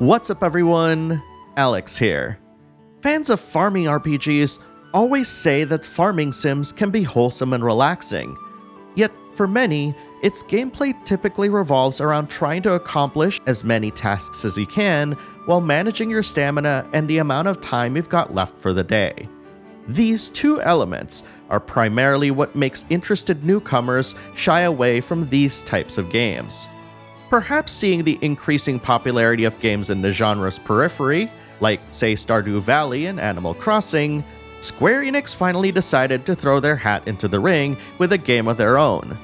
What's up everyone, Alex here. Fans of farming RPGs always say that farming sims can be wholesome and relaxing. Yet for many, its gameplay typically revolves around trying to accomplish as many tasks as you can while managing your stamina and the amount of time you've got left for the day. These two elements are primarily what makes interested newcomers shy away from these types of games. Perhaps seeing the increasing popularity of games in the genre's periphery, like say Stardew Valley and Animal Crossing, Square Enix finally decided to throw their hat into the ring with a game of their own.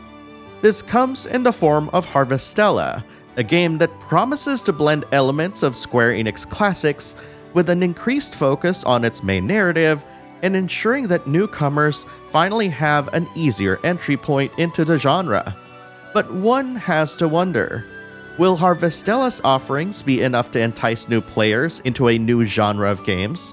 This comes in the form of Harvestella, a game that promises to blend elements of Square Enix classics with an increased focus on its main narrative and ensuring that newcomers finally have an easier entry point into the genre. But one has to wonder, will Harvestella's offerings be enough to entice new players into a new genre of games?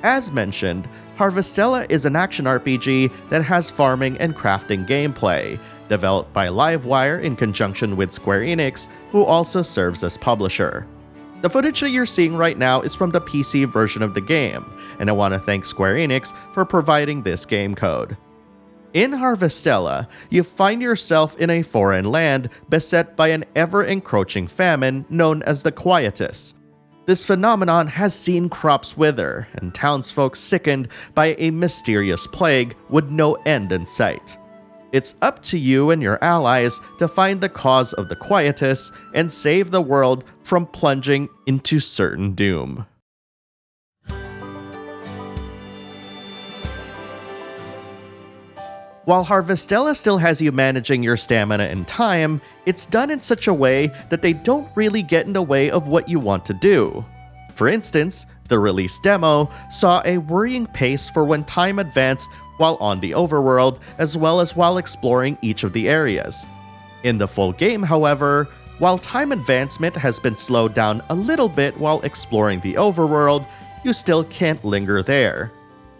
As mentioned, Harvestella is an action RPG that has farming and crafting gameplay, developed by Livewire in conjunction with Square Enix, who also serves as publisher. The footage that you're seeing right now is from the PC version of the game, and I want to thank Square Enix for providing this game code. In Harvestella, you find yourself in a foreign land beset by an ever-encroaching famine known as the quietus. This phenomenon has seen crops wither and townsfolk sickened by a mysterious plague with no end in sight. It's up to you and your allies to find the cause of the quietus and save the world from plunging into certain doom. While Harvestella still has you managing your stamina and time, it's done in such a way that they don't really get in the way of what you want to do. For instance, the release demo saw a worrying pace for when time advanced while on the overworld, as well as while exploring each of the areas. In the full game, however, while time advancement has been slowed down a little bit while exploring the overworld, you still can't linger there.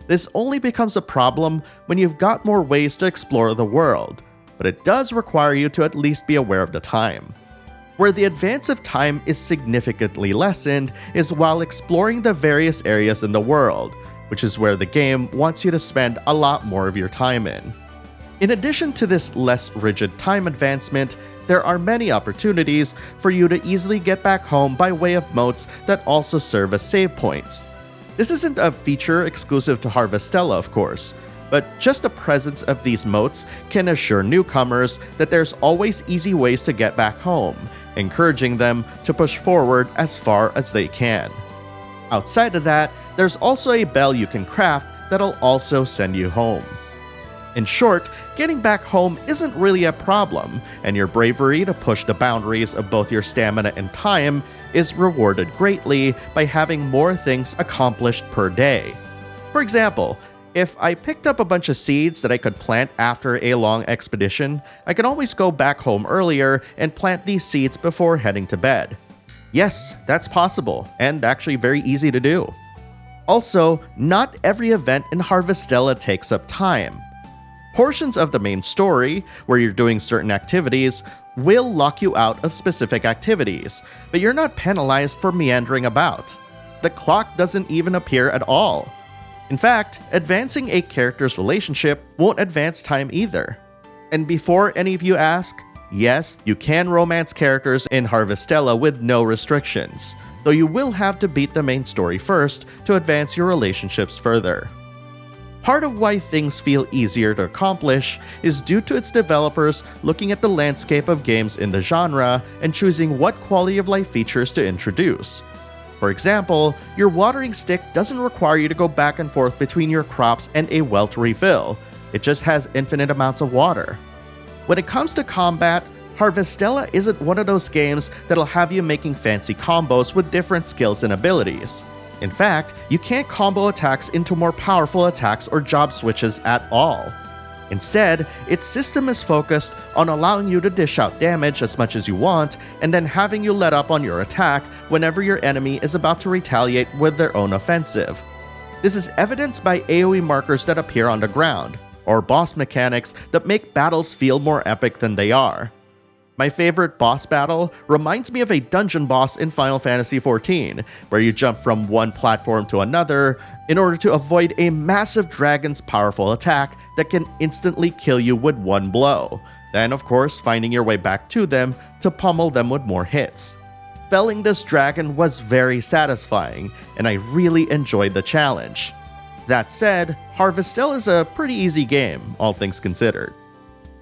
This only becomes a problem when you've got more ways to explore the world, but it does require you to at least be aware of the time. Where the advance of time is significantly lessened is while exploring the various areas in the world, which is where the game wants you to spend a lot more of your time in. In addition to this less rigid time advancement, there are many opportunities for you to easily get back home by way of moats that also serve as save points. This isn't a feature exclusive to Harvestella, of course, but just the presence of these moats can assure newcomers that there's always easy ways to get back home, encouraging them to push forward as far as they can. Outside of that, there's also a bell you can craft that'll also send you home. In short, getting back home isn't really a problem, and your bravery to push the boundaries of both your stamina and time is rewarded greatly by having more things accomplished per day. For example, if I picked up a bunch of seeds that I could plant after a long expedition, I can always go back home earlier and plant these seeds before heading to bed. Yes, that's possible, and actually very easy to do. Also, not every event in Harvestella takes up time. Portions of the main story, where you're doing certain activities, will lock you out of specific activities, but you're not penalized for meandering about. The clock doesn't even appear at all. In fact, advancing a character's relationship won't advance time either. And before any of you ask, yes, you can romance characters in Harvestella with no restrictions, though you will have to beat the main story first to advance your relationships further. Part of why things feel easier to accomplish is due to its developers looking at the landscape of games in the genre and choosing what quality of life features to introduce. For example, your watering stick doesn't require you to go back and forth between your crops and a well to refill, it just has infinite amounts of water. When it comes to combat, Harvestella isn't one of those games that'll have you making fancy combos with different skills and abilities. In fact, you can't combo attacks into more powerful attacks or job switches at all. Instead, its system is focused on allowing you to dish out damage as much as you want, and then having you let up on your attack whenever your enemy is about to retaliate with their own offensive. This is evidenced by AoE markers that appear on the ground, or boss mechanics that make battles feel more epic than they are. My favorite boss battle reminds me of a dungeon boss in Final Fantasy XIV, where you jump from one platform to another in order to avoid a massive dragon's powerful attack that can instantly kill you with one blow. Then, of course, finding your way back to them to pummel them with more hits. Felling this dragon was very satisfying, and I really enjoyed the challenge. That said, Harvestella is a pretty easy game, all things considered.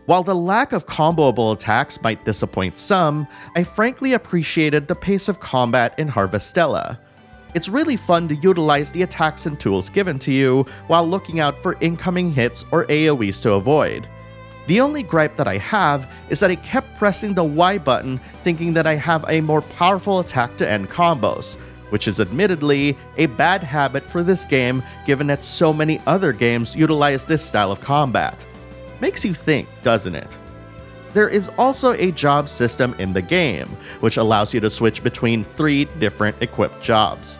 While the lack of comboable attacks might disappoint some, I frankly appreciated the pace of combat in Harvestella. It's really fun to utilize the attacks and tools given to you while looking out for incoming hits or AoEs to avoid. The only gripe that I have is that I kept pressing the Y button thinking that I have a more powerful attack to end combos, which is admittedly a bad habit for this game given that so many other games utilize this style of combat. Makes you think, doesn't it? There is also a job system in the game, which allows you to switch between 3 different equipped jobs.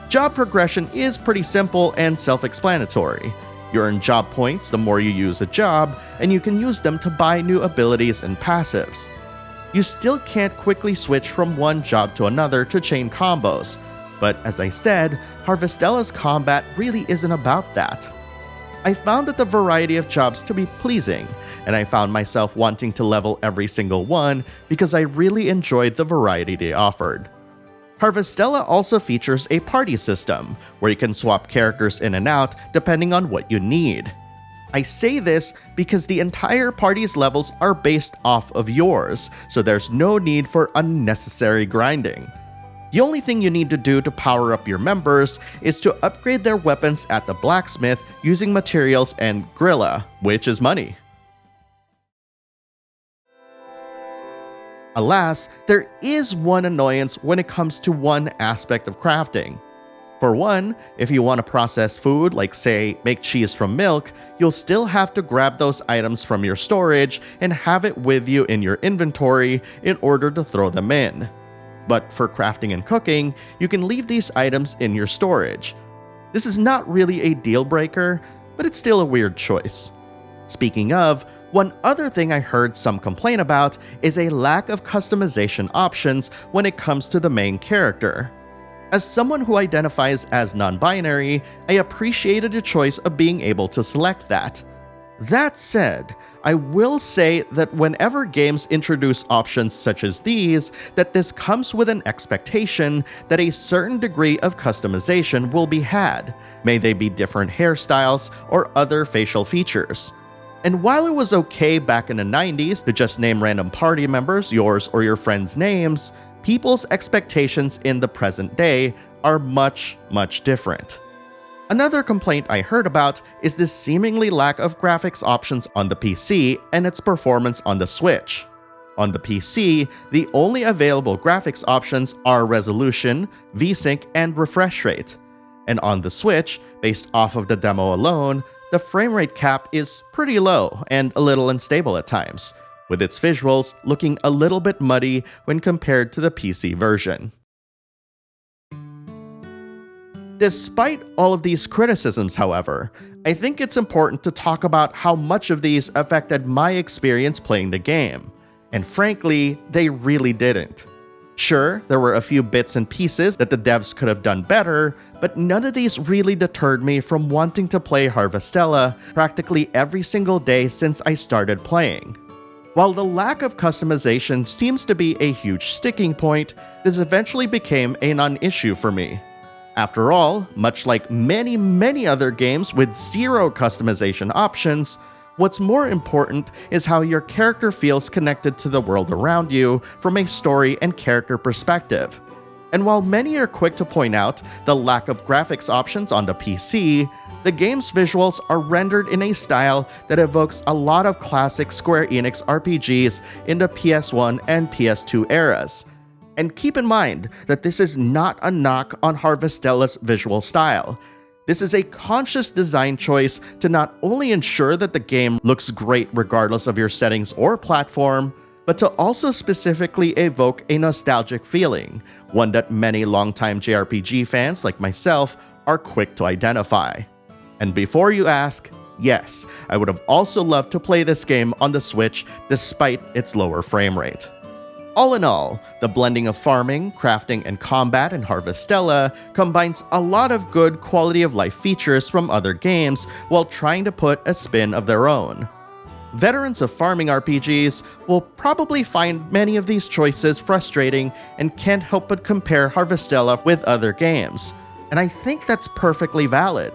Job progression is pretty simple and self-explanatory. You earn job points the more you use a job, and you can use them to buy new abilities and passives. You still can't quickly switch from one job to another to chain combos, but as I said, Harvestella's combat really isn't about that. I found that the variety of jobs to be pleasing, and I found myself wanting to level every single one because I really enjoyed the variety they offered. Harvestella also features a party system, where you can swap characters in and out depending on what you need. I say this because the entire party's levels are based off of yours, so there's no need for unnecessary grinding. The only thing you need to do to power up your members is to upgrade their weapons at the blacksmith using materials and grilla, which is money. Alas, there is one annoyance when it comes to one aspect of crafting. For one, if you want to process food, like say, make cheese from milk, you'll still have to grab those items from your storage and have it with you in your inventory in order to throw them in. But for crafting and cooking, you can leave these items in your storage. This is not really a deal breaker, but it's still a weird choice. Speaking of, one other thing I heard some complain about is a lack of customization options when it comes to the main character. As someone who identifies as non-binary, I appreciated the choice of being able to select that. That said, I will say that whenever games introduce options such as these, that this comes with an expectation that a certain degree of customization will be had, may they be different hairstyles or other facial features. And while it was okay back in the 90s to just name random party members yours or your friends' names, people's expectations in the present day are much, much different. Another complaint I heard about is the seemingly lack of graphics options on the PC and its performance on the Switch. On the PC, the only available graphics options are resolution, VSync, and refresh rate. And on the Switch, based off of the demo alone, the frame rate cap is pretty low and a little unstable at times, with its visuals looking a little bit muddy when compared to the PC version. Despite all of these criticisms, however, I think it's important to talk about how much of these affected my experience playing the game. And frankly, they really didn't. Sure, there were a few bits and pieces that the devs could have done better, but none of these really deterred me from wanting to play Harvestella practically every single day since I started playing. While the lack of customization seems to be a huge sticking point, this eventually became a non-issue for me. After all, much like many other games with zero customization options, what's more important is how your character feels connected to the world around you from a story and character perspective. And while many are quick to point out the lack of graphics options on the PC, the game's visuals are rendered in a style that evokes a lot of classic Square Enix RPGs in the PS1 and PS2 eras. And keep in mind that this is not a knock on Harvestella's visual style. This is a conscious design choice to not only ensure that the game looks great regardless of your settings or platform, but to also specifically evoke a nostalgic feeling, one that many longtime JRPG fans like myself are quick to identify. And before you ask, yes, I would have also loved to play this game on the Switch despite its lower frame rate. All in all, the blending of farming, crafting, and combat in Harvestella combines a lot of good quality of life features from other games while trying to put a spin of their own. Veterans of farming RPGs will probably find many of these choices frustrating and can't help but compare Harvestella with other games, and I think that's perfectly valid.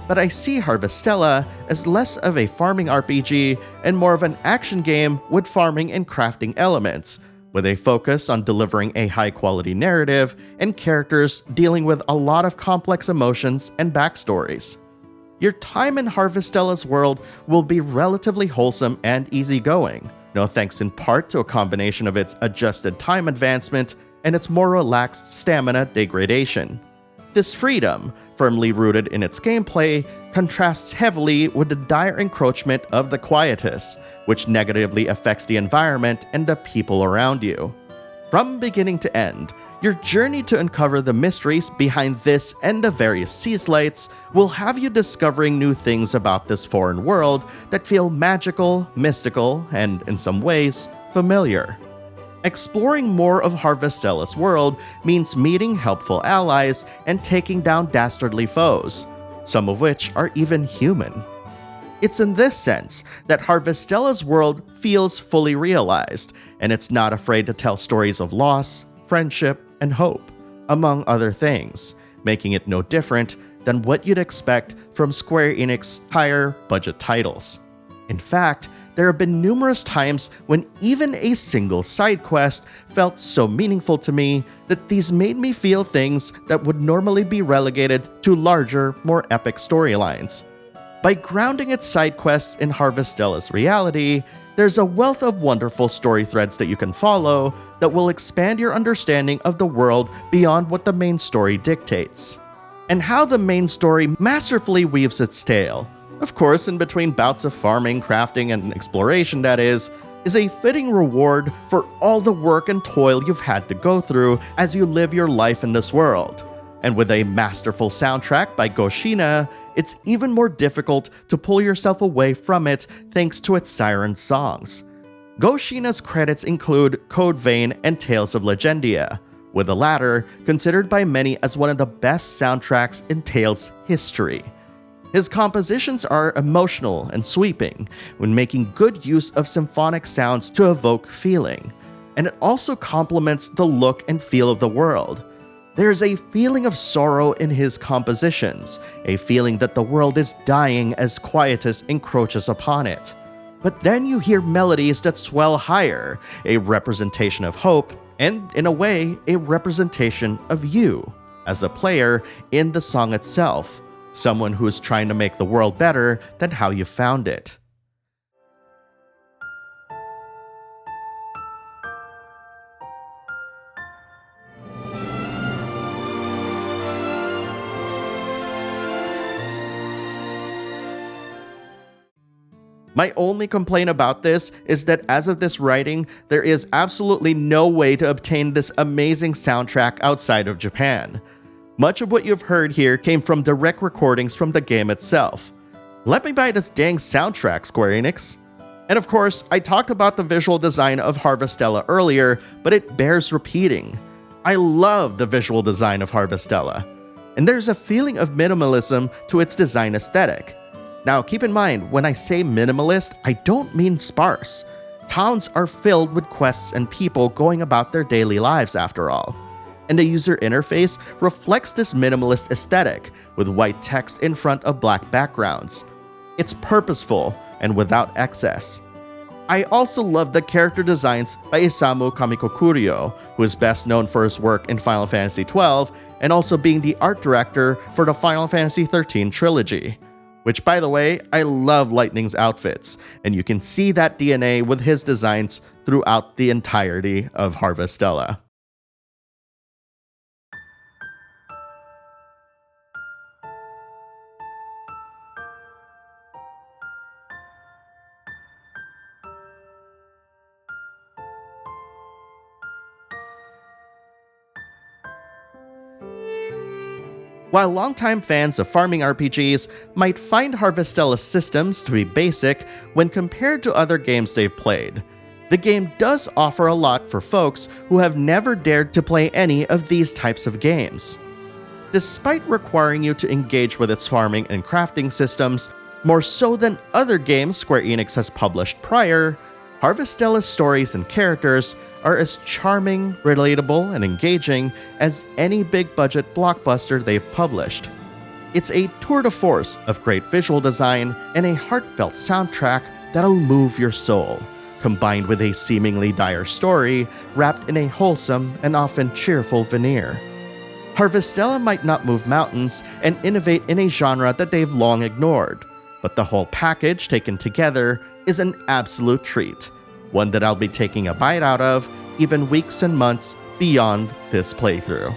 But I see Harvestella as less of a farming RPG and more of an action game with farming and crafting elements, with a focus on delivering a high-quality narrative and characters dealing with a lot of complex emotions and backstories. Your time in Harvestella's world will be relatively wholesome and easygoing, no thanks in part to a combination of its adjusted time advancement and its more relaxed stamina degradation. This freedom, firmly rooted in its gameplay, contrasts heavily with the dire encroachment of the Quietus, which negatively affects the environment and the people around you. From beginning to end, your journey to uncover the mysteries behind this and the various sea slights will have you discovering new things about this foreign world that feel magical, mystical, and, in some ways, familiar. Exploring more of Harvestella's world means meeting helpful allies and taking down dastardly foes, some of which are even human. It's in this sense that Harvestella's world feels fully realized, and it's not afraid to tell stories of loss, friendship, and hope, among other things, making it no different than what you'd expect from Square Enix higher budget titles. In fact, there have been numerous times when even a single side quest felt so meaningful to me that these made me feel things that would normally be relegated to larger, more epic storylines. By grounding its side quests in Harvestella's reality, there's a wealth of wonderful story threads that you can follow that will expand your understanding of the world beyond what the main story dictates. And how the main story masterfully weaves its tale, of course in between bouts of farming, crafting, and exploration that is a fitting reward for all the work and toil you've had to go through as you live your life in this world. And with a masterful soundtrack by Goshina, it's even more difficult to pull yourself away from it thanks to its siren songs. Goshina's credits include Code Vein and Tales of Legendia, with the latter considered by many as one of the best soundtracks in Tales history. His compositions are emotional and sweeping, when making good use of symphonic sounds to evoke feeling, and it also complements the look and feel of the world. There's a feeling of sorrow in his compositions, a feeling that the world is dying as Quietus encroaches upon it. But then you hear melodies that swell higher, a representation of hope, and in a way, a representation of you, as a player, in the song itself, someone who is trying to make the world better than how you found it. My only complaint about this is that as of this writing, there is absolutely no way to obtain this amazing soundtrack outside of Japan. Much of what you've heard here came from direct recordings from the game itself. Let me buy this dang soundtrack, Square Enix. And of course, I talked about the visual design of Harvestella earlier, but it bears repeating. I love the visual design of Harvestella, and there's a feeling of minimalism to its design aesthetic. Now, keep in mind, when I say minimalist, I don't mean sparse. Towns are filled with quests and people going about their daily lives, after all. And the user interface reflects this minimalist aesthetic, with white text in front of black backgrounds. It's purposeful and without excess. I also love the character designs by Isamu Kamikokuryo, who is best known for his work in Final Fantasy XII, and also being the art director for the Final Fantasy XIII trilogy. Which, by the way, I love Lightning's outfits, and you can see that DNA with his designs throughout the entirety of Harvestella. While longtime fans of farming RPGs might find Harvestella's systems to be basic when compared to other games they've played, The game does offer a lot for folks who have never dared to play any of these types of games. Despite requiring you to engage with its farming and crafting systems, more so than other games Square Enix has published prior, Harvestella's stories and characters are as charming, relatable, and engaging as any big-budget blockbuster they've published. It's a tour de force of great visual design and a heartfelt soundtrack that'll move your soul, combined with a seemingly dire story wrapped in a wholesome and often cheerful veneer. Harvestella might not move mountains and innovate in a genre that they've long ignored, but the whole package taken together is an absolute treat, one that I'll be taking a bite out of even weeks and months beyond this playthrough.